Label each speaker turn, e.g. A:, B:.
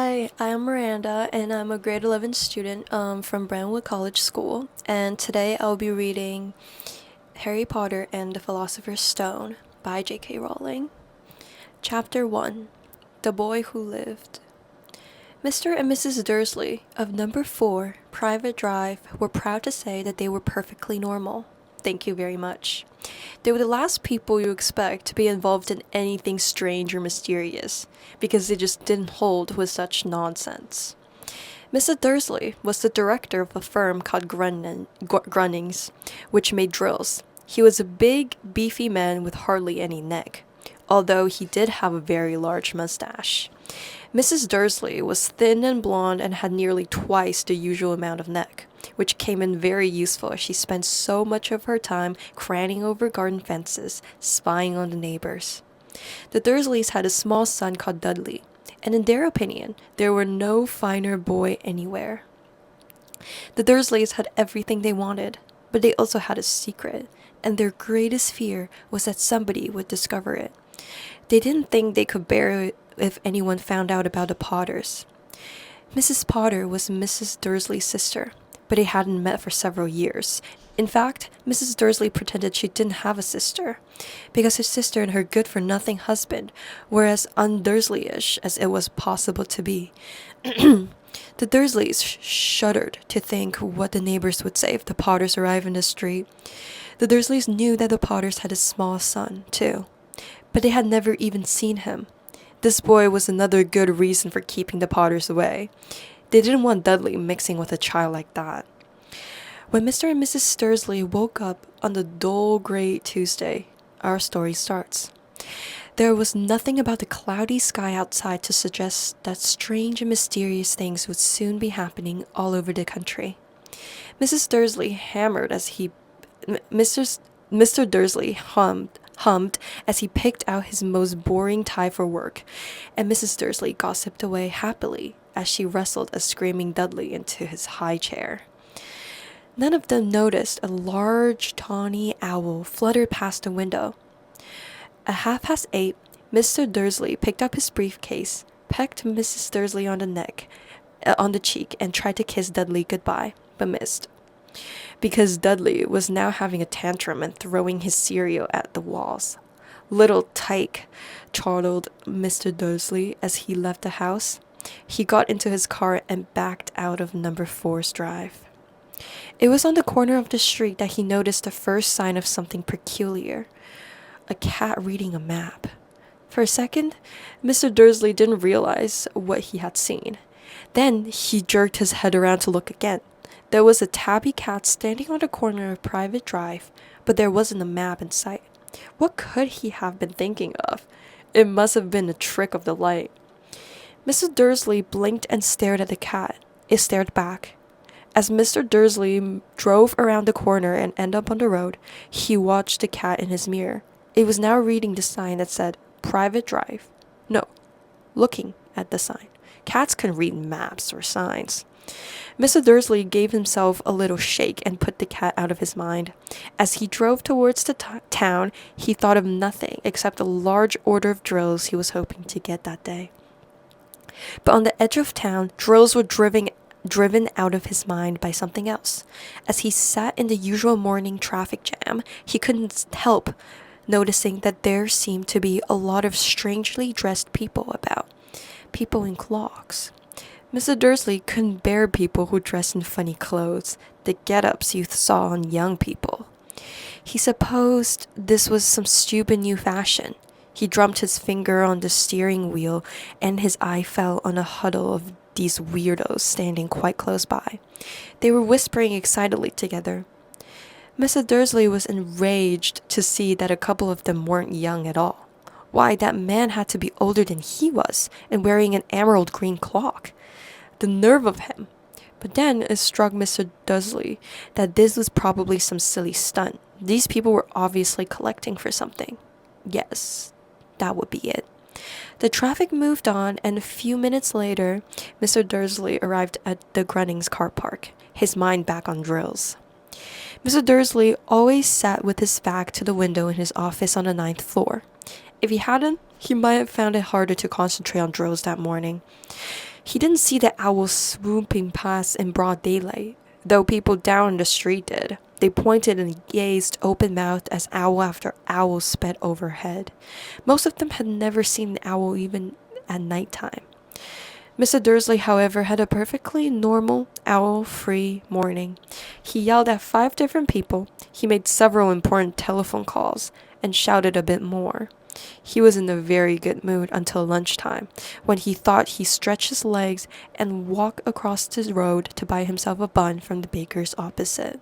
A: Hi, I'm Miranda, and I'm a grade 11 student from Brentwood College School. And today I'll be reading Harry Potter and the Philosopher's Stone by J.K. Rowling. Chapter 1: The Boy Who Lived. Mr. and Mrs. Dursley of number 4, Private Drive, were proud to say that they were perfectly normal. Thank you very much. They were the last people you expect to be involved in anything strange or mysterious, because they just didn't hold with such nonsense. Mrs. Dursley was the director of a firm called Grunnings, which made drills. He was a big, beefy man with hardly any neck, although he did have a very large mustache. Mrs. Dursley was thin and blonde and had nearly twice the usual amount of neck, which came in very useful as she spent so much of her time craning over garden fences, spying on the neighbors. The Dursleys had a small son called Dudley, and in their opinion, there were no finer boy anywhere. The Dursleys had everything they wanted, but they also had a secret, and their greatest fear was that somebody would discover it. They didn't think they could bear it if anyone found out about the Potters. Mrs. Potter was Mrs. Dursley's sister, but they hadn't met for several years. In fact, Mrs. Dursley pretended she didn't have a sister, because her sister and her good-for-nothing husband were as un-Dursleyish as it was possible to be. The Dursleys shuddered to think what the neighbors would say if the Potters arrived in the street. The Dursleys knew that the Potters had a small son, too, but they had never even seen him. This boy was another good reason for keeping the Potters away. They didn't want Dudley mixing with a child like that. When Mr. and Mrs. Dursley woke up on the dull gray Tuesday, our story starts. There was nothing about the cloudy sky outside to suggest that strange and mysterious things would soon be happening all over the country. Mrs. Dursley hammered as he Mr. Dursley hummed as he picked out his most boring tie for work, and Mrs. Dursley gossiped away happily as she wrestled a screaming Dudley into his high chair. None of them noticed a large tawny owl flutter past the window. At 8:30, Mr. Dursley picked up his briefcase, pecked Mrs. Dursley on the cheek, and tried to kiss Dudley goodbye, but missed, because Dudley was now having a tantrum and throwing his cereal at the walls. "Little tyke," chortled Mr. Dursley as he left the house. He got into his car and backed out of number 4's drive. It was on the corner of the street that he noticed the first sign of something peculiar: a cat reading a map. For a second, Mr. Dursley didn't realize what he had seen. Then he jerked his head around to look again. There was a tabby cat standing on the corner of Private Drive, but there wasn't a map in sight. What could he have been thinking of? It must have been a trick of the light. Mr. Dursley blinked and stared at the cat. It stared back. As Mr. Dursley drove around the corner and ended up on the road, he watched the cat in his mirror. It was now reading the sign that said Private Drive. No, looking at the sign. Cats can read maps or signs. Mr. Dursley gave himself a little shake and put the cat out of his mind. As he drove towards the town, he thought of nothing except a large order of drills he was hoping to get that day. But on the edge of town, drills were driven out of his mind by something else. As he sat in the usual morning traffic jam, he couldn't help noticing that there seemed to be a lot of strangely dressed people about. People in clogs. Mr. Dursley couldn't bear people who dressed in funny clothes, the get-ups you saw on young people. He supposed this was some stupid new fashion. He drummed his finger on the steering wheel, and his eye fell on a huddle of these weirdos standing quite close by. They were whispering excitedly together. Mr. Dursley was enraged to see that a couple of them weren't young at all. Why, that man had to be older than he was, and wearing an emerald green clock. The nerve of him! But then it struck Mr. Dursley that this was probably some silly stunt. These people were obviously collecting for something. Yes, that would be it. The traffic moved on, and a few minutes later, Mr. Dursley arrived at the Grunnings car park, his mind back on drills. Mr. Dursley always sat with his back to the window in his office on the 9th floor. If he hadn't, he might have found it harder to concentrate on drills that morning. He didn't see the owl swooping past in broad daylight, though people down the street did. They pointed and gazed open-mouthed as owl after owl sped overhead. Most of them had never seen an owl even at nighttime. Mr. Dursley, however, had a perfectly normal, owl-free morning. He yelled at 5 different people, he made several important telephone calls, and shouted a bit more. He was in a very good mood until lunchtime, when he thought he'd stretch his legs and walk across the road to buy himself a bun from the baker's opposite.